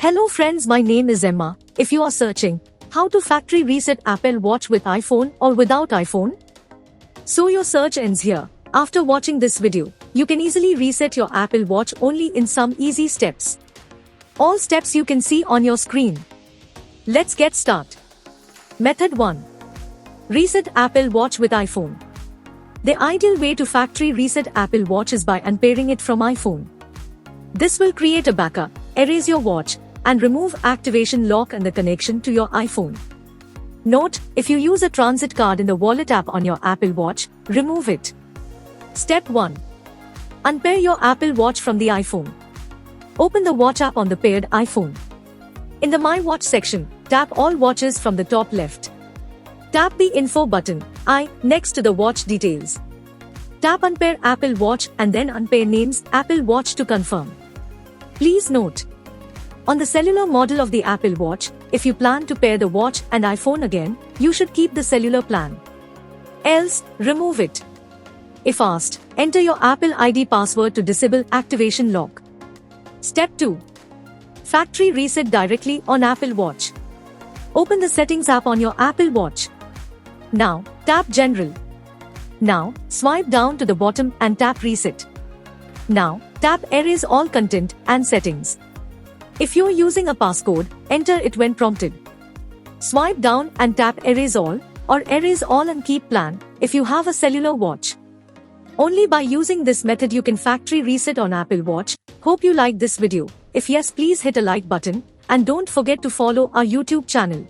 Hello friends, my name is Emma. If you are searching how to factory reset Apple Watch with iPhone or without iPhone, so your search ends here. After watching this video, you can easily reset your Apple Watch only in some easy steps. All steps you can see on your screen. Let's get started. Method 1. Reset Apple Watch with iPhone. The ideal way to factory reset Apple Watch is by unpairing it from iPhone. This will create a backup, erase your watch, and remove activation lock and the connection to your iPhone. Note, if you use a transit card in the wallet app on your Apple Watch, remove it. Step 1. Unpair your Apple Watch from the iPhone. Open the watch app on the paired iPhone. In the My Watch section, tap All Watches from the top left. Tap the Info button, I, next to the watch details. Tap Unpair Apple Watch and then Unpair names Apple Watch to confirm. Please note, on the cellular model of the Apple Watch, if you plan to pair the watch and iPhone again, you should keep the cellular plan. Else, remove it. If asked, enter your Apple ID password to disable activation lock. Step 2. Factory reset directly on Apple Watch. Open the Settings app on your Apple Watch. Now, tap General. Now, swipe down to the bottom and tap Reset. Now, tap Erase All Content and Settings. If you're using a passcode, enter it when prompted. Swipe down and tap Erase All, or Erase All and Keep Plan, if you have a cellular watch. Only by using this method you can factory reset on Apple Watch. Hope you liked this video. If yes, please hit a like button, and don't forget to follow our YouTube channel.